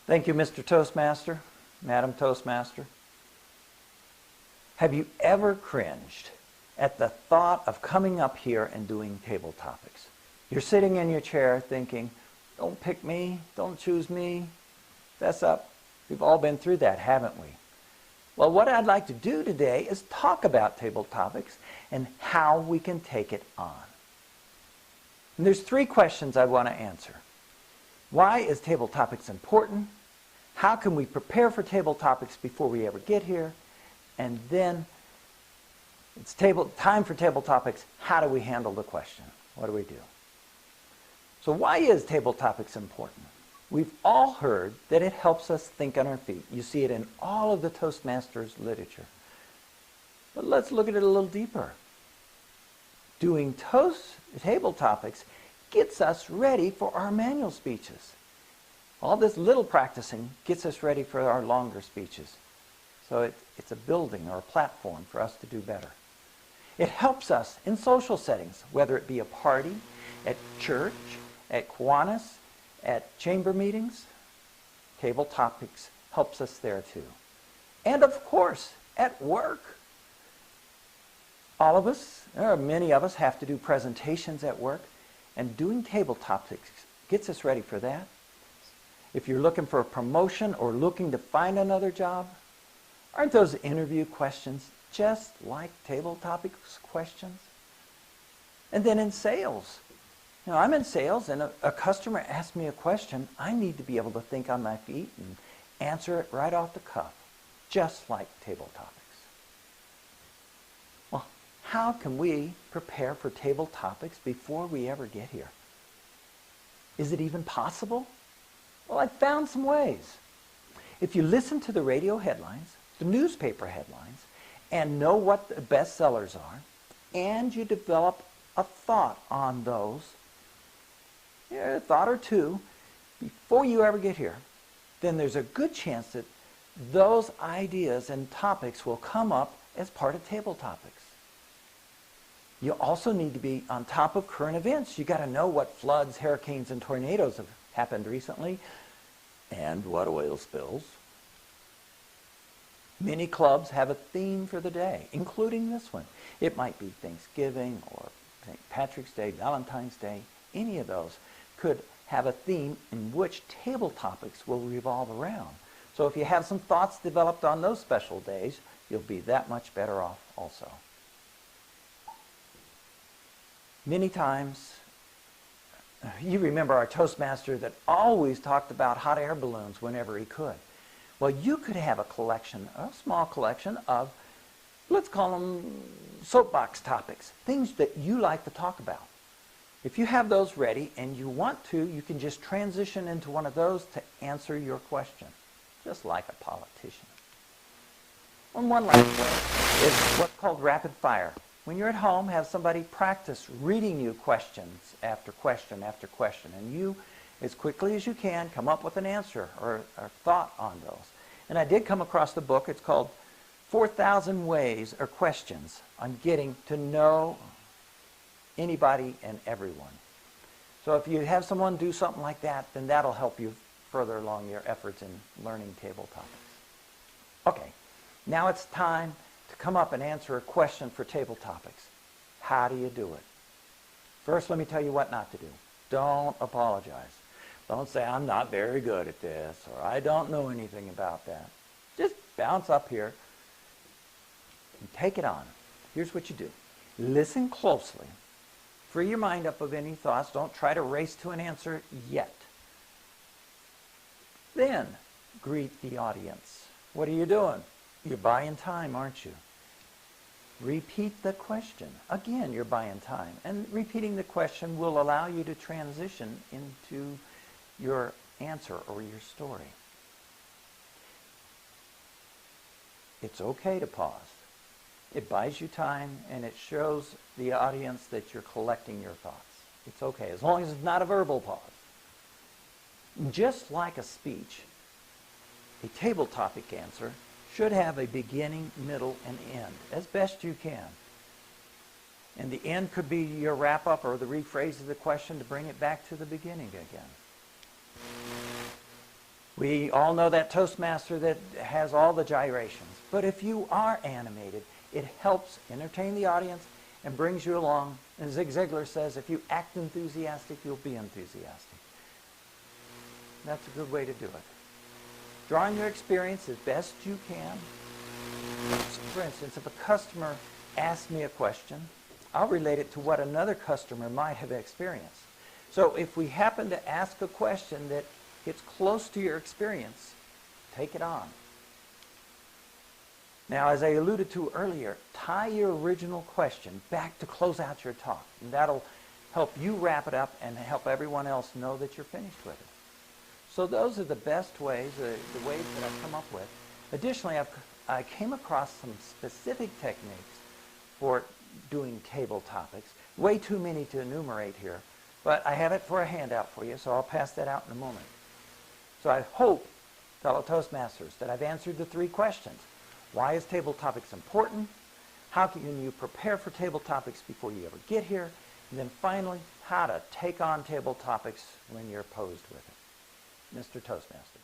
Thank you, Mr. Toastmaster, Madam Toastmaster. Have you ever cringed at the thought of coming up here and doing table topics? You're sitting in your chair thinking, don't pick me, don't choose me, fess up. We've all been through that, haven't we? Well, what I'd like to do today is talk about table topics and how we can take it on. And there's 3 questions I want to answer. Why is table topics important? How can we prepare for table topics before we ever get here? And then it's time for table topics. How do we handle the question? What do we do? So why is table topics important? We've all heard that it helps us think on our feet. You see it in all of the Toastmasters literature. But let's look at it a little deeper. Doing table topics gets us ready for our manual speeches. All this little practicing gets us ready for our longer speeches. So it's a building or a platform for us to do better. It helps us in social settings, whether it be a party, at church, at Kiwanis, at chamber meetings. Table topics helps us there too. And of course, at work. All of us, or many of us, have to do presentations at work, and doing table topics gets us ready for that. If you're looking for a promotion or looking to find another job, aren't those interview questions just like table topics questions? And then in sales, I'm in sales and a customer asks me a question, I need to be able to think on my feet and answer it right off the cuff, just like table topics. Well, how can we prepare for table topics before we ever get here? Is it even possible? Well, I found some ways. If you listen to the radio headlines, the newspaper headlines, and know what the bestsellers are, and you develop a thought on those, a thought or two, before you ever get here, then there's a good chance that those ideas and topics will come up as part of table topics. You also need to be on top of current events. You got to know what floods, hurricanes, and tornadoes have happened recently, and what oil spills. Many clubs have a theme for the day, including this one. It might be Thanksgiving or St. Patrick's Day, Valentine's Day. Any of those could have a theme in which table topics will revolve around. So if you have some thoughts developed on those special days, you'll be that much better off also. Many times, you remember our Toastmaster that always talked about hot air balloons whenever he could. Well, you could have a collection, a small collection of, let's call them soapbox topics, things that you like to talk about. If you have those ready and you want to, you can just transition into one of those to answer your question, just like a politician. And one last way is what's called rapid fire. When you're at home, have somebody practice reading you questions after question after question, and you, as quickly as you can, come up with an answer or a thought on those. And I did come across the book. It's called 4,000 Ways or Questions on Getting to Know Anybody and Everyone. So if you have someone do something like that, then that'll help you further along your efforts in learning table topics. Okay, now it's time to come up and answer a question for table topics. How do you do it? First, let me tell you what not to do. Don't apologize. Don't say, I'm not very good at this, or I don't know anything about that. Just bounce up here and take it on. Here's what you do. Listen closely. Free your mind up of any thoughts. Don't try to race to an answer yet. Then, greet the audience. What are you doing? You're buying time, aren't you? Repeat the question. Again, you're buying time. And repeating the question will allow you to transition into your answer or your story. It's okay to pause. It buys you time and it shows the audience that you're collecting your thoughts. It's okay, as long as it's not a verbal pause. Just like a speech, a table topic answer should have a beginning, middle, and end, as best you can. And the end could be your wrap-up or the rephrase of the question to bring it back to the beginning again. We all know that Toastmaster that has all the gyrations. But if you are animated, it helps entertain the audience and brings you along. And Zig Ziglar says, if you act enthusiastic, you'll be enthusiastic. That's a good way to do it. Drawing your experience as best you can. For instance, if a customer asks me a question, I'll relate it to what another customer might have experienced. So if we happen to ask a question that gets close to your experience, take it on. Now, as I alluded to earlier, tie your original question back to close out your talk. And that'll help you wrap it up and help everyone else know that you're finished with it. So those are the best ways, the ways that I've come up with. Additionally, I came across some specific techniques for doing table topics. Way too many to enumerate here, but I have it for a handout for you, so I'll pass that out in a moment. So I hope, fellow Toastmasters, that I've answered the 3 questions. Why is table topics important? How can you prepare for table topics before you ever get here? And then finally, how to take on table topics when you're posed with it. Mr. Toastmaster.